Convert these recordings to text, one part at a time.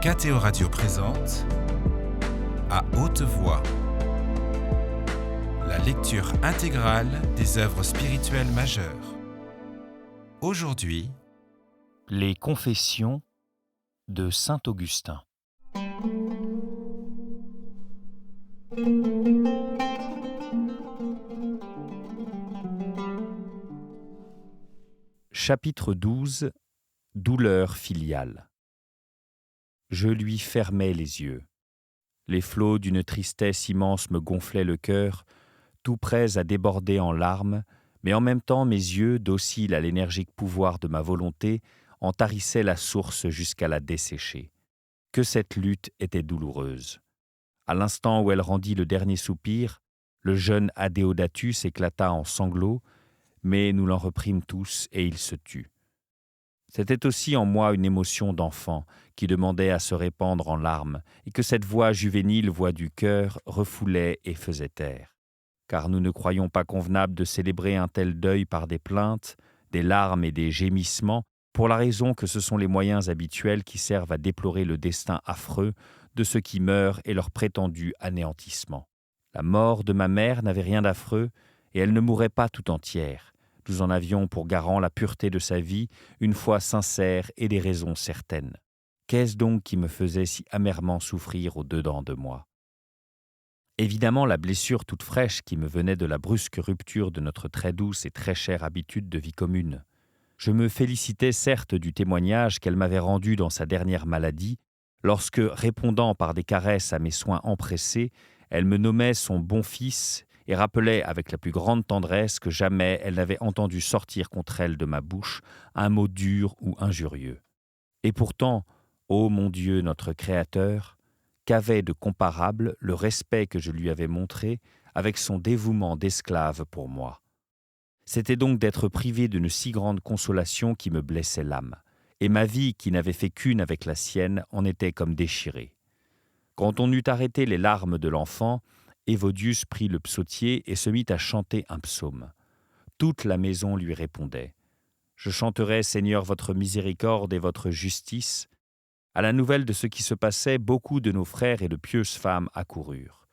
KTO Radio présente À haute voix, la lecture intégrale des œuvres spirituelles majeures. Aujourd'hui, Les Confessions de saint Augustin. Chapitre 12. Douleur filiale. Je lui fermais les yeux. Les flots d'une tristesse immense me gonflaient le cœur, tout prêts à déborder en larmes, mais en même temps mes yeux, dociles à l'énergique pouvoir de ma volonté, en tarissaient la source jusqu'à la dessécher. Que cette lutte était douloureuse. À l'instant où elle rendit le dernier soupir, le jeune Adéodatus éclata en sanglots, mais nous l'en reprîmes tous et il se tut. C'était aussi en moi une émotion d'enfant qui demandait à se répandre en larmes et que cette voix juvénile, voix du cœur, refoulait et faisait taire. Car nous ne croyons pas convenable de célébrer un tel deuil par des plaintes, des larmes et des gémissements, pour la raison que ce sont les moyens habituels qui servent à déplorer le destin affreux de ceux qui meurent et leur prétendu anéantissement. La mort de ma mère n'avait rien d'affreux et elle ne mourrait pas tout entière. Nous en avions pour garant la pureté de sa vie, une foi sincère et des raisons certaines. Qu'est-ce donc qui me faisait si amèrement souffrir au-dedans de moi ? Évidemment, la blessure toute fraîche qui me venait de la brusque rupture de notre très douce et très chère habitude de vie commune. Je me félicitais certes du témoignage qu'elle m'avait rendu dans sa dernière maladie, lorsque, répondant par des caresses à mes soins empressés, elle me nommait son bon fils et rappelait avec la plus grande tendresse que jamais elle n'avait entendu sortir contre elle de ma bouche un mot dur ou injurieux. Et pourtant, ô mon Dieu, notre Créateur, qu'avait de comparable le respect que je lui avais montré avec son dévouement d'esclave pour moi. C'était donc d'être privé d'une si grande consolation qui me blessait l'âme, et ma vie, qui n'avait fait qu'une avec la sienne, en était comme déchirée. Quand on eut arrêté les larmes de l'enfant, Évodius prit le psautier et se mit à chanter un psaume. Toute la maison lui répondait. « Je chanterai, Seigneur, votre miséricorde et votre justice. » À la nouvelle de ce qui se passait, beaucoup de nos frères et de pieuses femmes accoururent.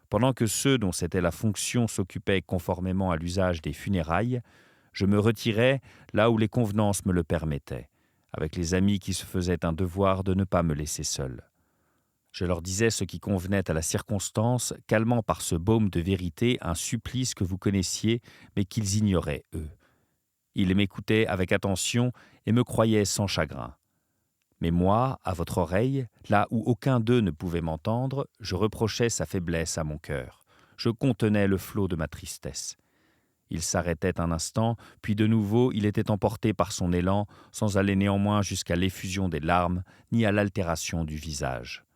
Pendant que ceux dont c'était la fonction s'occupaient conformément à l'usage des funérailles, je me retirais là où les convenances me le permettaient, avec les amis qui se faisaient un devoir de ne pas me laisser seul. Je leur disais ce qui convenait à la circonstance, calmant par ce baume de vérité un supplice que vous connaissiez, mais qu'ils ignoraient, eux. Ils m'écoutaient avec attention et me croyaient sans chagrin. Mais moi, à votre oreille, là où aucun d'eux ne pouvait m'entendre, je reprochais sa faiblesse à mon cœur. Je contenais le flot de ma tristesse. Il s'arrêtait un instant, puis de nouveau il était emporté par son élan, sans aller néanmoins jusqu'à l'effusion des larmes, ni à l'altération du visage.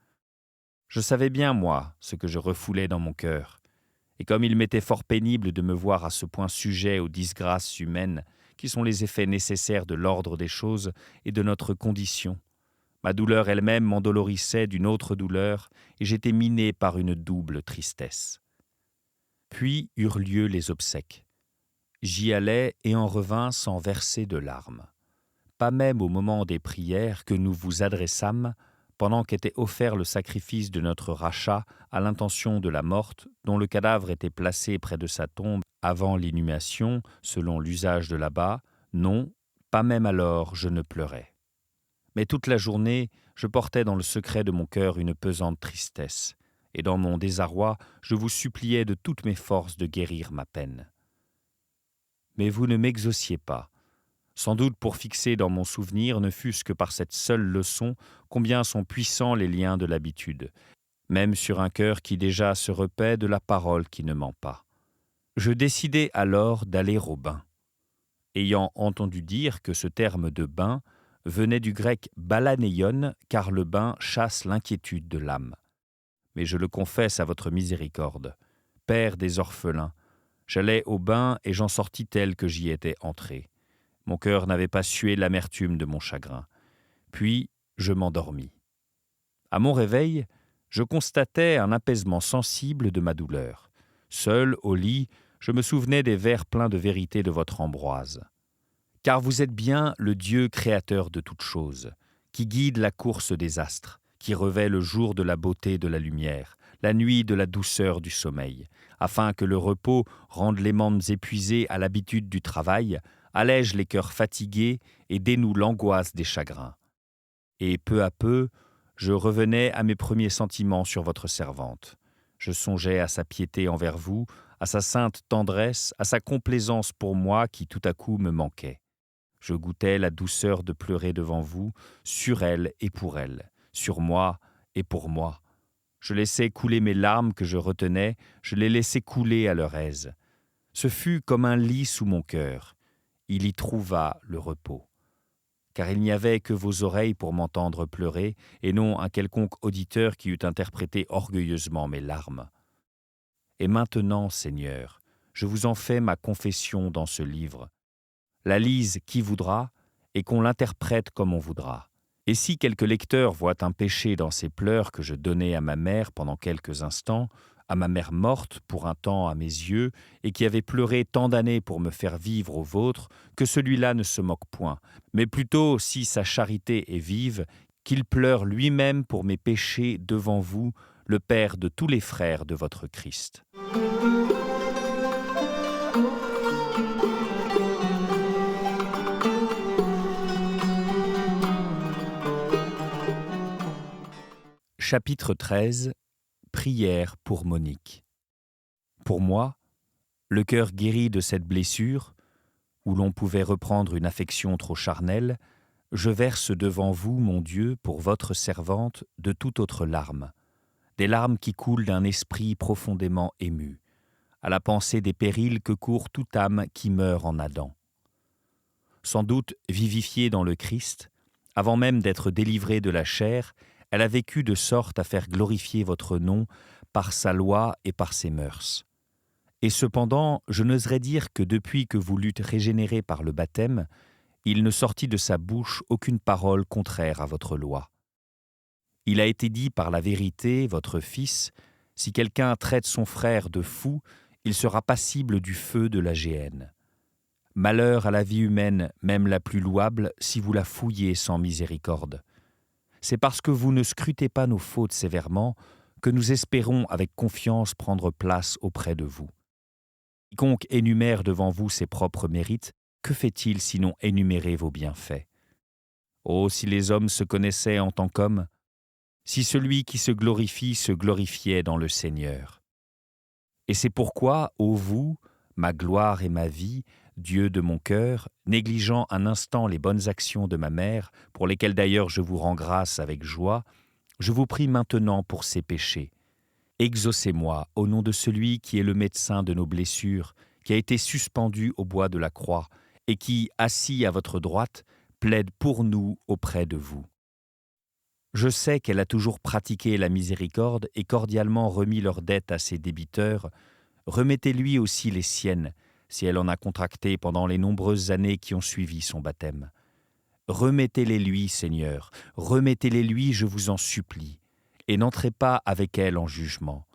Je savais bien, moi, ce que je refoulais dans mon cœur, et comme il m'était fort pénible de me voir à ce point sujet aux disgrâces humaines, qui sont les effets nécessaires de l'ordre des choses et de notre condition, ma douleur elle-même m'endolorissait d'une autre douleur, et j'étais miné par une double tristesse. Puis eurent lieu les obsèques. J'y allais et en revins sans verser de larmes. Pas même au moment des prières que nous vous adressâmes, pendant qu'était offert le sacrifice de notre rachat à l'intention de la morte, dont le cadavre était placé près de sa tombe avant l'inhumation, selon l'usage de là-bas, non, pas même alors je ne pleurais. Mais toute la journée, je portais dans le secret de mon cœur une pesante tristesse, et dans mon désarroi, je vous suppliais de toutes mes forces de guérir ma peine. Mais vous ne m'exauciez pas. Sans doute pour fixer dans mon souvenir, ne fût-ce que par cette seule leçon, combien sont puissants les liens de l'habitude, même sur un cœur qui déjà se repaît de la parole qui ne ment pas. Je décidai alors d'aller au bain. Ayant entendu dire que ce terme de bain venait du grec balaneion, car le bain chasse l'inquiétude de l'âme. Mais je le confesse à votre miséricorde, Père des orphelins, j'allais au bain et j'en sortis tel que j'y étais entré. Mon cœur n'avait pas sué l'amertume de mon chagrin. Puis, je m'endormis. À mon réveil, je constatais un apaisement sensible de ma douleur. Seul, au lit, je me souvenais des vers pleins de vérité de votre Ambroise. Car vous êtes bien le Dieu créateur de toutes choses, qui guide la course des astres, qui revêt le jour de la beauté de la lumière, la nuit de la douceur du sommeil, afin que le repos rende les membres épuisés à l'habitude du travail, allège les cœurs fatigués et dénoue l'angoisse des chagrins. Et peu à peu, je revenais à mes premiers sentiments sur votre servante. Je songeais à sa piété envers vous, à sa sainte tendresse, à sa complaisance pour moi qui tout à coup me manquait. Je goûtais la douceur de pleurer devant vous, sur elle et pour elle, sur moi et pour moi. Je laissais couler mes larmes que je retenais, je les laissais couler à leur aise. Ce fut comme un lit sous mon cœur. Il y trouva le repos. Car il n'y avait que vos oreilles pour m'entendre pleurer, et non un quelconque auditeur qui eût interprété orgueilleusement mes larmes. Et maintenant, Seigneur, je vous en fais ma confession dans ce livre. La lise qui voudra, et qu'on l'interprète comme on voudra. Et si quelque lecteur voit un péché dans ces pleurs que je donnais à ma mère pendant quelques instants, à ma mère morte pour un temps à mes yeux, et qui avait pleuré tant d'années pour me faire vivre aux vôtres, que celui-là ne se moque point, mais plutôt, si sa charité est vive, qu'il pleure lui-même pour mes péchés devant vous, le Père de tous les frères de votre Christ. Chapitre 13. Prière pour Monique. Pour moi, le cœur guéri de cette blessure, où l'on pouvait reprendre une affection trop charnelle, je verse devant vous, mon Dieu, pour votre servante, de toute autre larme, des larmes qui coulent d'un esprit profondément ému, à la pensée des périls que court toute âme qui meurt en Adam. Sans doute vivifiée dans le Christ, avant même d'être délivrée de la chair, elle a vécu de sorte à faire glorifier votre nom par sa loi et par ses mœurs. Et cependant, je n'oserais dire que depuis que vous l'eûtes régénérée par le baptême, il ne sortit de sa bouche aucune parole contraire à votre loi. Il a été dit par la vérité, votre Fils, si quelqu'un traite son frère de fou, il sera passible du feu de la géhenne. Malheur à la vie humaine, même la plus louable, si vous la fouillez sans miséricorde. C'est parce que vous ne scrutez pas nos fautes sévèrement que nous espérons avec confiance prendre place auprès de vous. Quiconque énumère devant vous ses propres mérites, que fait-il sinon énumérer vos bienfaits? Oh, si les hommes se connaissaient en tant qu'hommes, si celui qui se glorifiait dans le Seigneur. Et c'est pourquoi, ô vous, ma gloire et ma vie, Dieu de mon cœur, négligeant un instant les bonnes actions de ma mère, pour lesquelles d'ailleurs je vous rends grâce avec joie, je vous prie maintenant pour ces péchés. Exaucez-moi au nom de celui qui est le médecin de nos blessures, qui a été suspendu au bois de la croix, et qui, assis à votre droite, plaide pour nous auprès de vous. Je sais qu'elle a toujours pratiqué la miséricorde et cordialement remis leurs dettes à ses débiteurs. Remettez-lui aussi les siennes, si elle en a contracté pendant les nombreuses années qui ont suivi son baptême. Remettez-les-lui, Seigneur, remettez-les-lui, je vous en supplie, et n'entrez pas avec elle en jugement.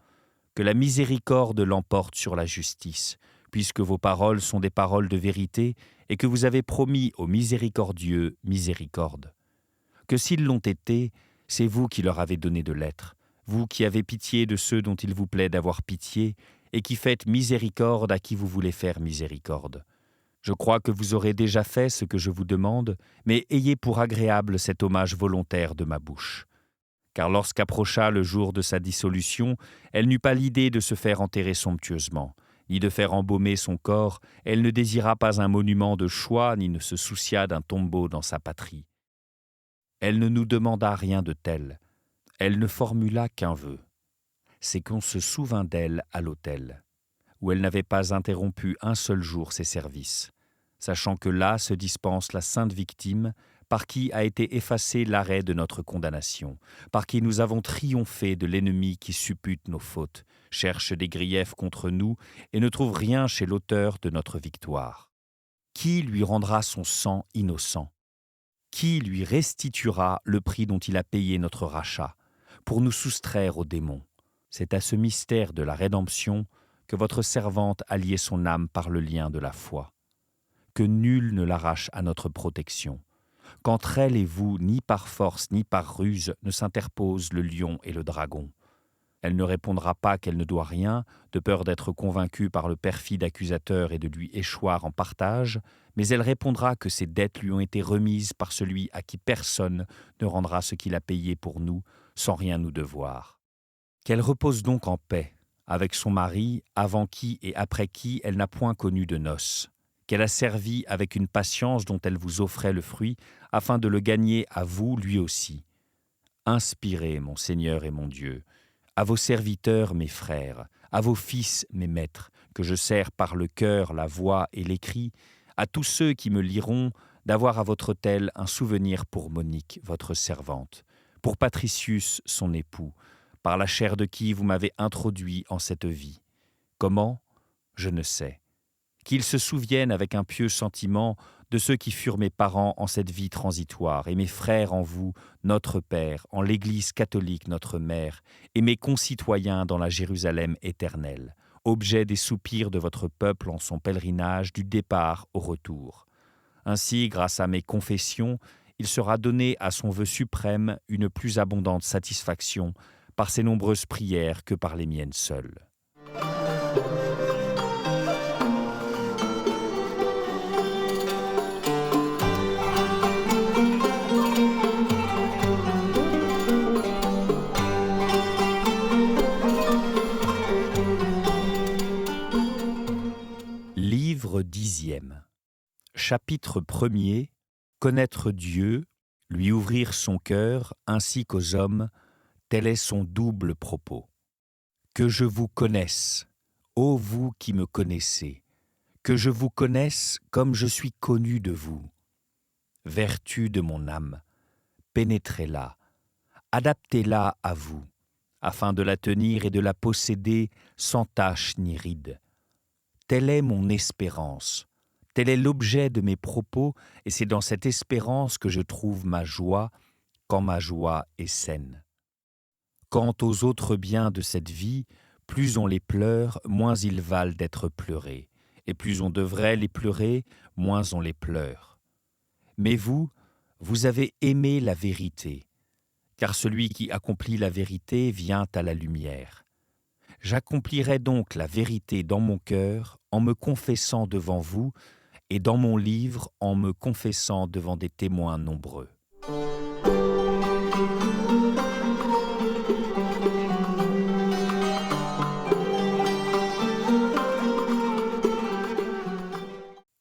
Que la miséricorde l'emporte sur la justice, puisque vos paroles sont des paroles de vérité et que vous avez promis aux miséricordieux miséricorde. Que s'ils l'ont été, c'est vous qui leur avez donné de l'être, vous qui avez pitié de ceux dont il vous plaît d'avoir pitié, et qui faites miséricorde à qui vous voulez faire miséricorde. Je crois que vous aurez déjà fait ce que je vous demande, mais ayez pour agréable cet hommage volontaire de ma bouche. Car lorsqu'approcha le jour de sa dissolution, elle n'eut pas l'idée de se faire enterrer somptueusement, ni de faire embaumer son corps, elle ne désira pas un monument de choix, ni ne se soucia d'un tombeau dans sa patrie. Elle ne nous demanda rien de tel, elle ne formula qu'un vœu. C'est qu'on se souvint d'elle à l'autel, où elle n'avait pas interrompu un seul jour ses services, sachant que là se dispense la sainte victime, par qui a été effacé l'arrêt de notre condamnation, par qui nous avons triomphé de l'ennemi qui suppute nos fautes, cherche des griefs contre nous et ne trouve rien chez l'auteur de notre victoire. Qui lui rendra son sang innocent? Qui lui restituera le prix dont il a payé notre rachat, pour nous soustraire aux démons? C'est à ce mystère de la rédemption que votre servante a lié son âme par le lien de la foi. Que nul ne l'arrache à notre protection. Qu'entre elle et vous, ni par force ni par ruse, ne s'interposent le lion et le dragon. Elle ne répondra pas qu'elle ne doit rien, de peur d'être convaincue par le perfide accusateur et de lui échoir en partage, mais elle répondra que ses dettes lui ont été remises par celui à qui personne ne rendra ce qu'il a payé pour nous, sans rien nous devoir. Qu'elle repose donc en paix, avec son mari, avant qui et après qui elle n'a point connu de noces, qu'elle a servi avec une patience dont elle vous offrait le fruit, afin de le gagner à vous lui aussi. Inspirez, mon Seigneur et mon Dieu, à vos serviteurs, mes frères, à vos fils, mes maîtres, que je sers par le cœur, la voix et l'écrit, à tous ceux qui me liront, d'avoir à votre autel un souvenir pour Monique, votre servante, pour Patricius, son époux, par la chair de qui vous m'avez introduit en cette vie. Comment ? Je ne sais. Qu'ils se souviennent avec un pieux sentiment de ceux qui furent mes parents en cette vie transitoire, et mes frères en vous, notre Père, en l'Église catholique, notre Mère, et mes concitoyens dans la Jérusalem éternelle, objet des soupirs de votre peuple en son pèlerinage du départ au retour. Ainsi, grâce à mes confessions, il sera donné à son vœu suprême une plus abondante satisfaction par ses nombreuses prières que par les miennes seules. Livre 10e. Chapitre 1er. Connaître Dieu, lui ouvrir son cœur ainsi qu'aux hommes, tel est son double propos. Que je vous connaisse, ô vous qui me connaissez, que je vous connaisse comme je suis connu de vous. Vertu de mon âme, pénétrez-la, adaptez-la à vous, afin de la tenir et de la posséder sans tache ni ride. Telle est mon espérance, tel est l'objet de mes propos, et c'est dans cette espérance que je trouve ma joie, quand ma joie est saine. Quant aux autres biens de cette vie, plus on les pleure, moins ils valent d'être pleurés, et plus on devrait les pleurer, moins on les pleure. Mais vous, vous avez aimé la vérité, car celui qui accomplit la vérité vient à la lumière. J'accomplirai donc la vérité dans mon cœur en me confessant devant vous et dans mon livre en me confessant devant des témoins nombreux.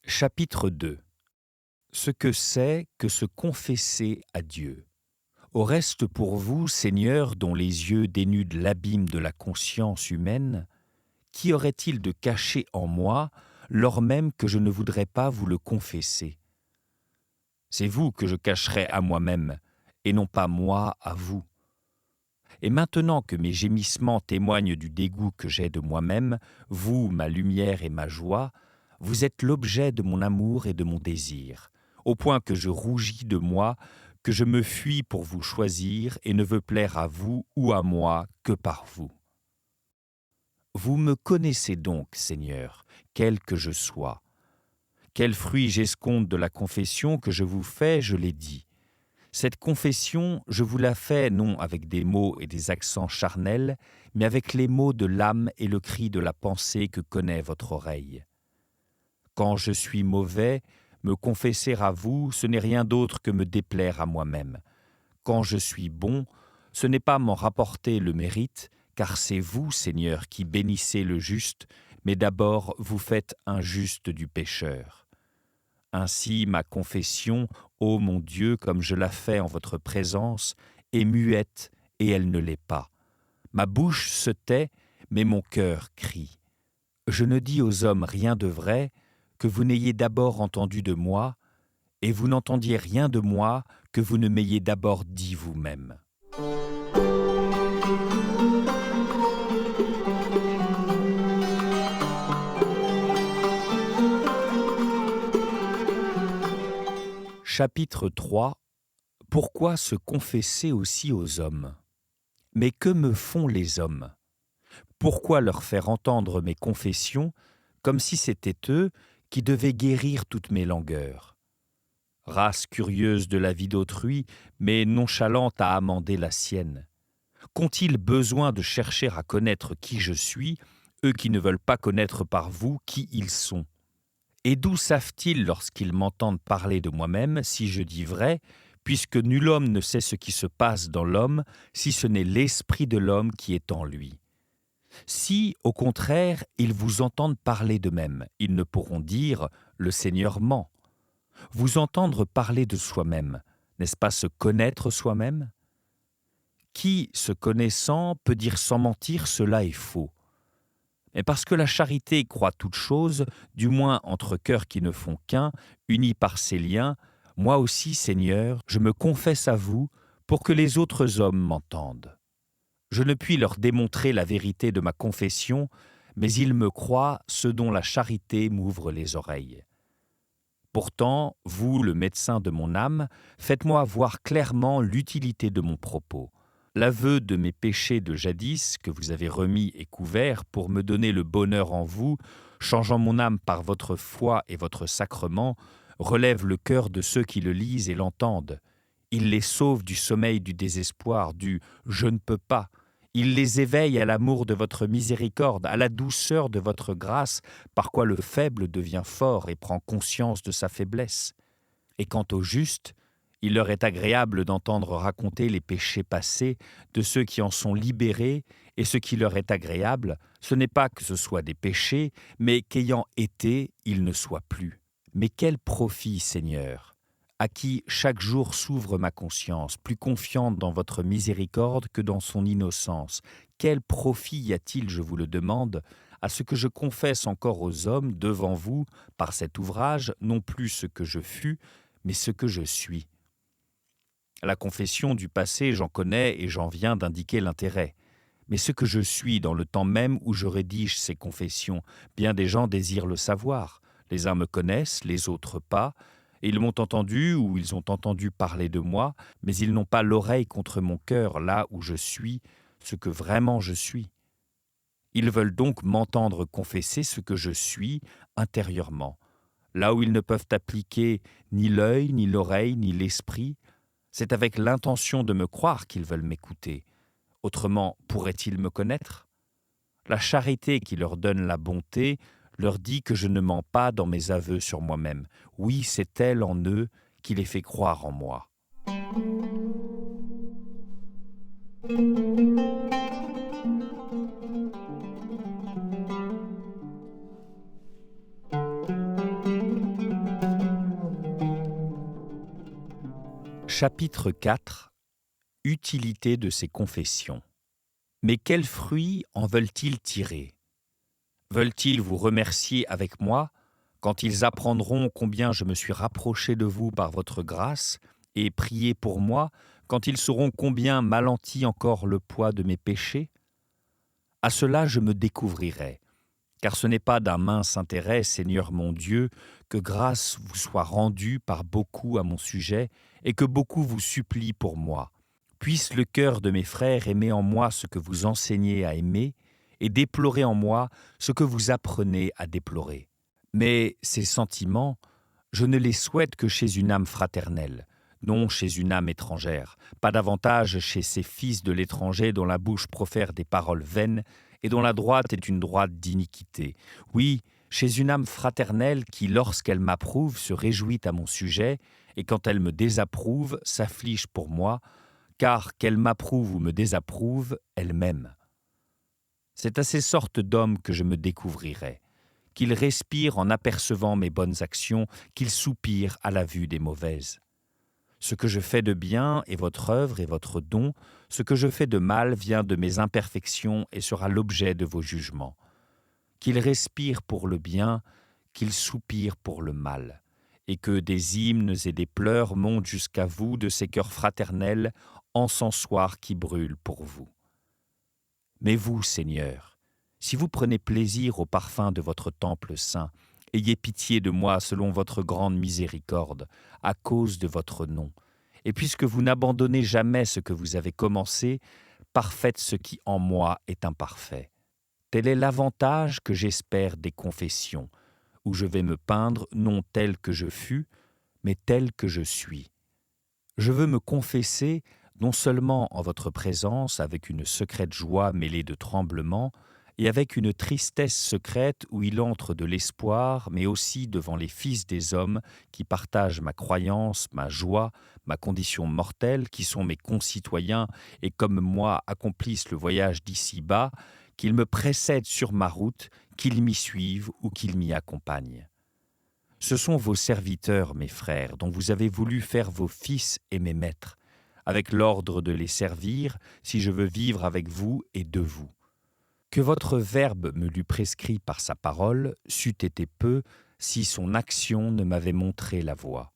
Chapitre 2. Ce que c'est que se confesser à Dieu. Au reste pour vous, Seigneur, dont les yeux dénudent l'abîme de la conscience humaine, qu'y aurait-il de caché en moi, lors même que je ne voudrais pas vous le confesser ? C'est vous que je cacherai à moi-même, et non pas moi à vous. Et maintenant que mes gémissements témoignent du dégoût que j'ai de moi-même, vous, ma lumière et ma joie, vous êtes l'objet de mon amour et de mon désir, au point que je rougis de moi, que je me fuis pour vous choisir et ne veux plaire à vous ou à moi que par vous. Vous me connaissez donc, Seigneur, quel que je sois. Quel fruit j'escompte de la confession que je vous fais, je l'ai dit. Cette confession, je vous la fais non avec des mots et des accents charnels, mais avec les mots de l'âme et le cri de la pensée que connaît votre oreille. Quand je suis mauvais, me confesser à vous, ce n'est rien d'autre que me déplaire à moi-même. Quand je suis bon, ce n'est pas m'en rapporter le mérite, car c'est vous, Seigneur, qui bénissez le juste, mais d'abord vous faites injuste du pécheur. Ainsi ma confession, ô mon Dieu, comme je la fais en votre présence, est muette et elle ne l'est pas. Ma bouche se tait, mais mon cœur crie. Je ne dis aux hommes rien de vrai, que vous n'ayez d'abord entendu de moi, et vous n'entendiez rien de moi que vous ne m'ayez d'abord dit vous-même. Chapitre 3. Pourquoi se confesser aussi aux hommes ? Mais que me font les hommes ? Pourquoi leur faire entendre mes confessions, comme si c'était eux qui devaient guérir toutes mes langueurs ? race curieuse de la vie d'autrui, mais nonchalante à amender la sienne. Qu'ont-ils besoin de chercher à connaître qui je suis, eux qui ne veulent pas connaître par vous qui ils sont? Et d'où savent-ils lorsqu'ils m'entendent parler de moi-même, si je dis vrai, puisque nul homme ne sait ce qui se passe dans l'homme, si ce n'est l'esprit de l'homme qui est en lui? Si, au contraire, ils vous entendent parler d'eux-mêmes, ils ne pourront dire « le Seigneur ment ». Vous entendre parler de soi-même, n'est-ce pas se connaître soi-même? Qui, se connaissant, peut dire sans mentir « cela est faux ». Mais parce que la charité croit toutes choses, du moins entre cœurs qui ne font qu'un, unis par ces liens, moi aussi, Seigneur, je me confesse à vous pour que les autres hommes m'entendent. Je ne puis leur démontrer la vérité de ma confession, mais ils me croient, ce dont la charité m'ouvre les oreilles. Pourtant, vous, le médecin de mon âme, faites-moi voir clairement l'utilité de mon propos. L'aveu de mes péchés de jadis, que vous avez remis et couverts pour me donner le bonheur en vous, changeant mon âme par votre foi et votre sacrement, relève le cœur de ceux qui le lisent et l'entendent. Il les sauve du sommeil du désespoir, du « je ne peux pas ». Il les éveille à l'amour de votre miséricorde, à la douceur de votre grâce, par quoi le faible devient fort et prend conscience de sa faiblesse. Et quant aux justes, il leur est agréable d'entendre raconter les péchés passés de ceux qui en sont libérés, et ce qui leur est agréable, ce n'est pas que ce soit des péchés, mais qu'ayant été, ils ne soient plus. Mais quel profit, Seigneur, à qui chaque jour s'ouvre ma conscience, plus confiante dans votre miséricorde que dans son innocence. Quel profit y a-t-il, je vous le demande, à ce que je confesse encore aux hommes, devant vous, par cet ouvrage, non plus ce que je fus, mais ce que je suis? La confession du passé, j'en connais et j'en viens d'indiquer l'intérêt. Mais ce que je suis dans le temps même où je rédige ces confessions, bien des gens désirent le savoir. Les uns me connaissent, les autres pas. Ils m'ont entendu ou ils ont entendu parler de moi, mais ils n'ont pas l'oreille contre mon cœur, là où je suis, ce que vraiment je suis. Ils veulent donc m'entendre confesser ce que je suis intérieurement. Là où ils ne peuvent appliquer ni l'œil, ni l'oreille, ni l'esprit, c'est avec l'intention de me croire qu'ils veulent m'écouter. Autrement, pourraient-ils me connaître? La charité qui leur donne la bonté leur dit que je ne mens pas dans mes aveux sur moi-même. Oui, c'est elle en eux qui les fait croire en moi. Chapitre 4. Utilité de ces confessions. Mais quels fruits en veulent-ils tirer? Veulent-ils vous remercier avec moi, quand ils apprendront combien je me suis rapproché de vous par votre grâce, et prier pour moi, quand ils sauront combien m'alentit encore le poids de mes péchés? À cela je me découvrirai, car ce n'est pas d'un mince intérêt, Seigneur mon Dieu, que grâce vous soit rendue par beaucoup à mon sujet, et que beaucoup vous supplient pour moi. Puisse le cœur de mes frères aimer en moi ce que vous enseignez à aimer, et déplorer en moi ce que vous apprenez à déplorer. Mais ces sentiments, je ne les souhaite que chez une âme fraternelle, non chez une âme étrangère, pas davantage chez ces fils de l'étranger dont la bouche profère des paroles vaines et dont la droite est une droite d'iniquité. Oui, chez une âme fraternelle qui, lorsqu'elle m'approuve, se réjouit à mon sujet, et quand elle me désapprouve, s'afflige pour moi, car qu'elle m'approuve ou me désapprouve, elle m'aime. C'est à ces sortes d'hommes que je me découvrirai, qu'ils respirent en apercevant mes bonnes actions, qu'ils soupirent à la vue des mauvaises. Ce que je fais de bien est votre œuvre et votre don, ce que je fais de mal vient de mes imperfections et sera l'objet de vos jugements. Qu'ils respirent pour le bien, qu'ils soupirent pour le mal, et que des hymnes et des pleurs montent jusqu'à vous de ces cœurs fraternels, encensoirs qui brûlent pour vous. Mais vous, Seigneur, si vous prenez plaisir au parfum de votre temple saint, ayez pitié de moi selon votre grande miséricorde, à cause de votre nom. Et puisque vous n'abandonnez jamais ce que vous avez commencé, parfaites ce qui en moi est imparfait. Tel est l'avantage que j'espère des confessions, où je vais me peindre non tel que je fus, mais tel que je suis. Je veux me confesser non seulement en votre présence avec une secrète joie mêlée de tremblement, et avec une tristesse secrète où il entre de l'espoir, mais aussi devant les fils des hommes qui partagent ma croyance, ma joie, ma condition mortelle, qui sont mes concitoyens et comme moi accomplissent le voyage d'ici-bas, qu'ils me précèdent sur ma route, qu'ils m'y suivent ou qu'ils m'y accompagnent. Ce sont vos serviteurs, mes frères, dont vous avez voulu faire vos fils et mes maîtres, avec l'ordre de les servir, si je veux vivre avec vous et de vous. Que votre Verbe me l'eût prescrit par sa parole, c'eût été peu si son action ne m'avait montré la voie.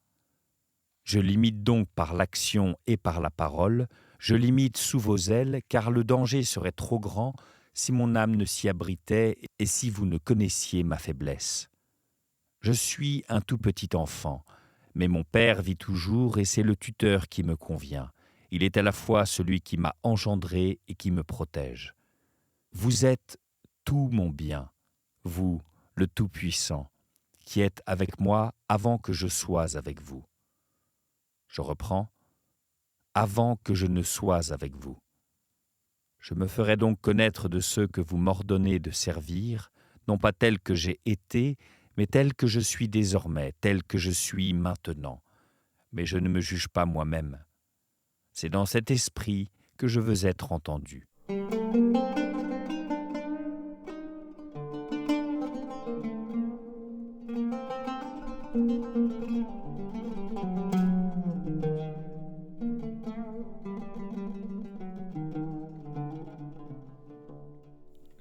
Je l'imite donc par l'action et par la parole, je l'imite sous vos ailes, car le danger serait trop grand si mon âme ne s'y abritait et si vous ne connaissiez ma faiblesse. Je suis un tout petit enfant, mais mon Père vit toujours et c'est le tuteur qui me convient. Il est à la fois celui qui m'a engendré et qui me protège. Vous êtes tout mon bien, vous, le Tout-Puissant, qui êtes avec moi avant que je sois avec vous. Je reprends, avant que je ne sois avec vous. Je me ferai donc connaître de ceux que vous m'ordonnez de servir, non pas tel que j'ai été, mais tel que je suis désormais, tel que je suis maintenant. Mais je ne me juge pas moi-même. C'est dans cet esprit que je veux être entendu.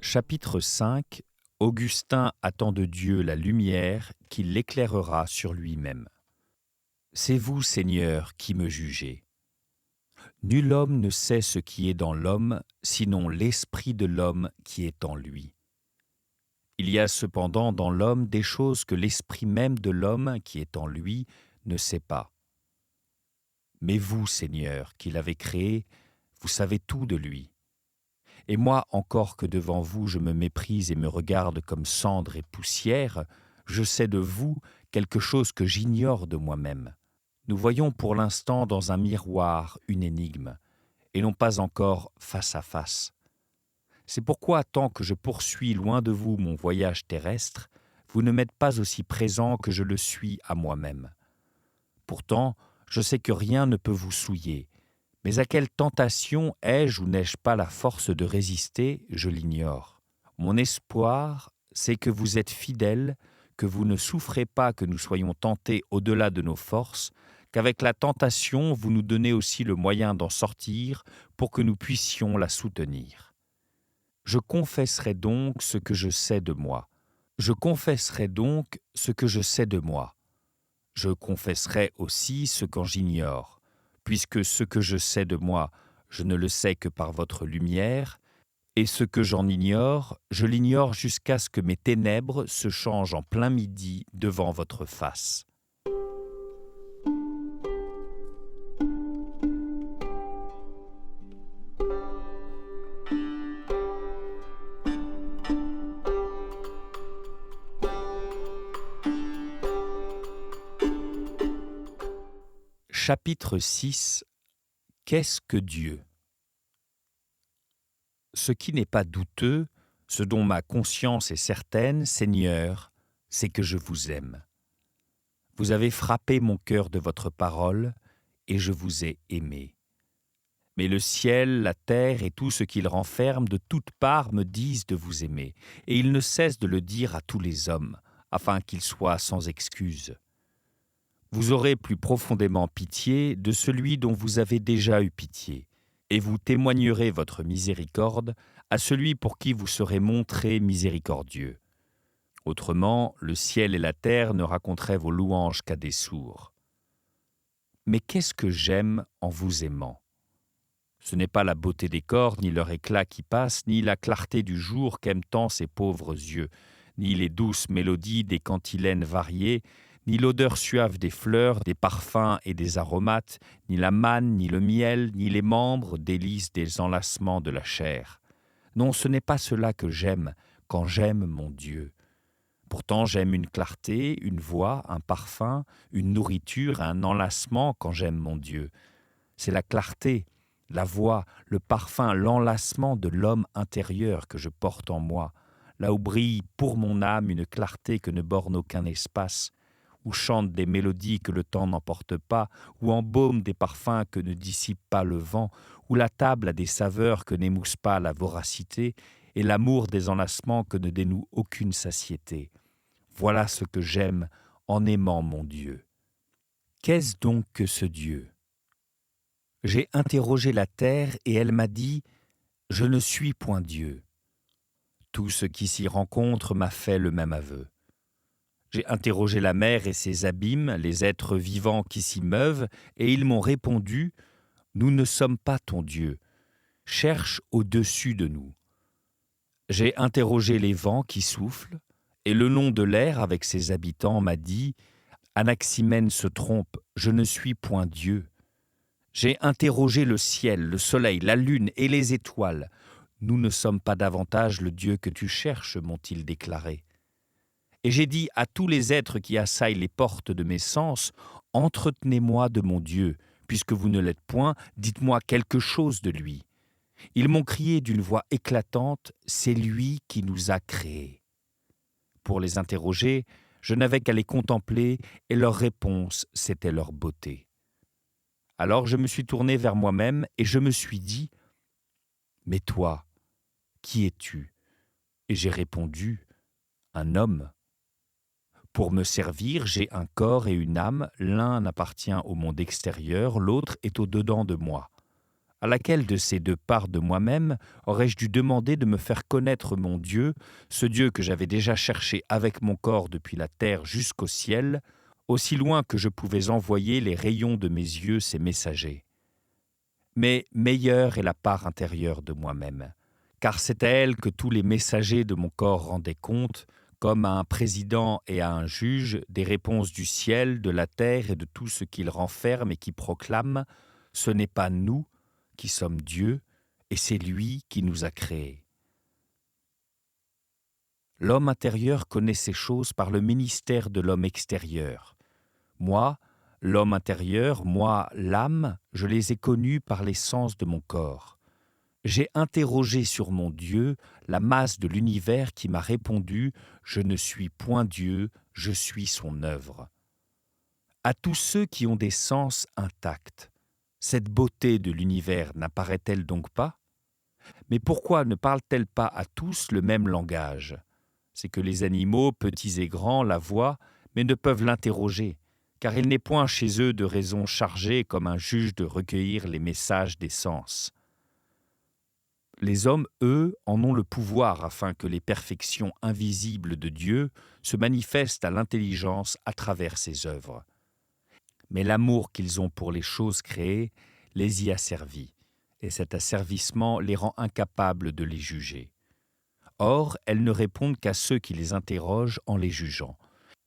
Chapitre 5. Augustin attend de Dieu la lumière qui l'éclairera sur lui-même. C'est vous, Seigneur, qui me jugez. Nul homme ne sait ce qui est dans l'homme, sinon l'esprit de l'homme qui est en lui. Il y a cependant dans l'homme des choses que l'esprit même de l'homme qui est en lui ne sait pas. Mais vous, Seigneur, qui l'avez créé, vous savez tout de lui. Et moi encore que devant vous je me méprise et me regarde comme cendre et poussière, je sais de vous quelque chose que j'ignore de moi-même. Nous voyons pour l'instant dans un miroir une énigme, et non pas encore face à face. C'est pourquoi, tant que je poursuis loin de vous mon voyage terrestre, vous ne m'êtes pas aussi présent que je le suis à moi-même. Pourtant, je sais que rien ne peut vous souiller, mais à quelle tentation ai-je ou n'ai-je pas la force de résister, je l'ignore. Mon espoir, c'est que vous êtes fidèles, que vous ne souffrez pas que nous soyons tentés au-delà de nos forces, qu'avec la tentation, vous nous donnez aussi le moyen d'en sortir pour que nous puissions la soutenir. Je confesserai donc ce que je sais de moi. Je confesserai donc ce que je sais de moi. Je confesserai aussi ce qu'en j'ignore, puisque ce que je sais de moi, je ne le sais que par votre lumière, et ce que j'en ignore, je l'ignore jusqu'à ce que mes ténèbres se changent en plein midi devant votre face. Chapitre 6. Qu'est-ce que Dieu ? Ce qui n'est pas douteux, ce dont ma conscience est certaine, Seigneur, c'est que je vous aime. Vous avez frappé mon cœur de votre parole, et je vous ai aimé. Mais le ciel, la terre et tout ce qu'ils renferment de toutes parts me disent de vous aimer, et ils ne cessent de le dire à tous les hommes, afin qu'ils soient sans excuse. Vous aurez plus profondément pitié de celui dont vous avez déjà eu pitié, et vous témoignerez votre miséricorde à celui pour qui vous serez montré miséricordieux. Autrement, le ciel et la terre ne raconteraient vos louanges qu'à des sourds. Mais qu'est-ce que j'aime en vous aimant ? Ce n'est pas la beauté des corps, ni leur éclat qui passe, ni la clarté du jour qu'aiment tant ces pauvres yeux, ni les douces mélodies des cantilènes variées, ni l'odeur suave des fleurs, des parfums et des aromates, ni la manne, ni le miel, ni les membres, délices des enlacements de la chair. Non, ce n'est pas cela que j'aime quand j'aime mon Dieu. Pourtant j'aime une clarté, une voix, un parfum, une nourriture, un enlacement quand j'aime mon Dieu. C'est la clarté, la voix, le parfum, l'enlacement de l'homme intérieur que je porte en moi, là où brille pour mon âme une clarté que ne borne aucun espace, où chantent des mélodies que le temps n'emporte pas, où embaume des parfums que ne dissipe pas le vent, où la table a des saveurs que n'émousse pas la voracité, et l'amour des enlacements que ne dénoue aucune satiété. Voilà ce que j'aime en aimant mon Dieu. Qu'est-ce donc que ce Dieu ? J'ai interrogé la terre et elle m'a dit « Je ne suis point Dieu ». Tout ce qui s'y rencontre m'a fait le même aveu. J'ai interrogé la mer et ses abîmes, les êtres vivants qui s'y meuvent, et ils m'ont répondu « Nous ne sommes pas ton Dieu. Cherche au-dessus de nous. » J'ai interrogé les vents qui soufflent, et le nom de l'air avec ses habitants m'a dit « Anaximène se trompe, je ne suis point Dieu. » J'ai interrogé le ciel, le soleil, la lune et les étoiles. « Nous ne sommes pas davantage le Dieu que tu cherches, m'ont-ils déclaré. Et j'ai dit à tous les êtres qui assaillent les portes de mes sens, « Entretenez-moi de mon Dieu, puisque vous ne l'êtes point, dites-moi quelque chose de lui. » Ils m'ont crié d'une voix éclatante, « C'est lui qui nous a créés. » Pour les interroger, je n'avais qu'à les contempler, et leur réponse, c'était leur beauté. Alors je me suis tourné vers moi-même, et je me suis dit, « Mais toi, qui es-tu » Et j'ai répondu, « Un homme. » Pour me servir, j'ai un corps et une âme, l'un appartient au monde extérieur, l'autre est au-dedans de moi. À laquelle de ces deux parts de moi-même aurais-je dû demander de me faire connaître mon Dieu, ce Dieu que j'avais déjà cherché avec mon corps depuis la terre jusqu'au ciel, aussi loin que je pouvais envoyer les rayons de mes yeux ses messagers. Mais meilleure est la part intérieure de moi-même, car c'est à elle que tous les messagers de mon corps rendaient compte, comme à un président et à un juge, des réponses du ciel, de la terre et de tout ce qu'il renferme et qui proclame « Ce n'est pas nous qui sommes Dieu, et c'est lui qui nous a créés. » L'homme intérieur connaît ces choses par le ministère de l'homme extérieur. Moi, l'homme intérieur, moi, l'âme, je les ai connus par les sens de mon corps. J'ai interrogé sur mon Dieu la masse de l'univers qui m'a répondu « Je ne suis point Dieu, je suis son œuvre. » À tous ceux qui ont des sens intacts, cette beauté de l'univers n'apparaît-elle donc pas ? Mais pourquoi ne parle-t-elle pas à tous le même langage ? C'est que les animaux, petits et grands, la voient, mais ne peuvent l'interroger, car il n'est point chez eux de raison chargée comme un juge de recueillir les messages des sens. Les hommes, eux, en ont le pouvoir afin que les perfections invisibles de Dieu se manifestent à l'intelligence à travers ses œuvres. Mais l'amour qu'ils ont pour les choses créées les y a servis, et cet asservissement les rend incapables de les juger. Or, elles ne répondent qu'à ceux qui les interrogent en les jugeant.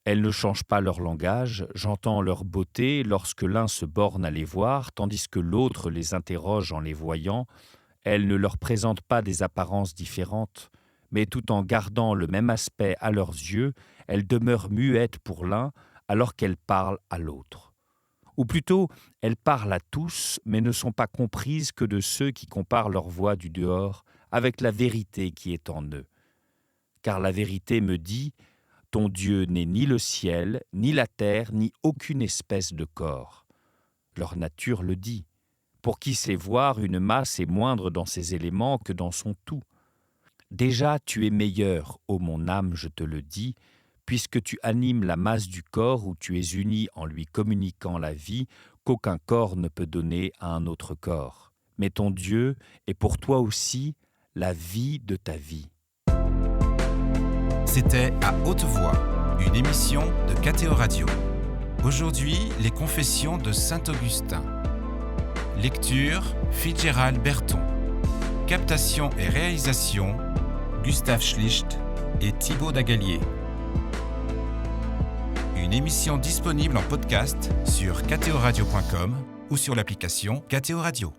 Elles ne changent pas leur langage, j'entends leur beauté lorsque l'un se borne à les voir, tandis que l'autre les interroge en les voyant. Elles ne leur présentent pas des apparences différentes, mais tout en gardant le même aspect à leurs yeux, elles demeurent muettes pour l'un alors qu'elles parlent à l'autre. Ou plutôt, elles parlent à tous, mais ne sont pas comprises que de ceux qui comparent leur voix du dehors avec la vérité qui est en eux. Car la vérité me dit, ton Dieu n'est ni le ciel, ni la terre, ni aucune espèce de corps. Leur nature le dit. Pour qui sait voir, une masse est moindre dans ses éléments que dans son tout. Déjà tu es meilleur, ô mon âme, je te le dis, puisque tu animes la masse du corps où tu es uni en lui communiquant la vie qu'aucun corps ne peut donner à un autre corps. Mais ton Dieu est pour toi aussi la vie de ta vie. C'était À haute voix, une émission de KTO Radio. Aujourd'hui, les confessions de saint Augustin. Lecture, Fitzgerald Berton. Captation et réalisation, Gustave Schlicht et Thibaut Dagalier. Une émission disponible en podcast sur ktoradio.com ou sur l'application KTO Radio.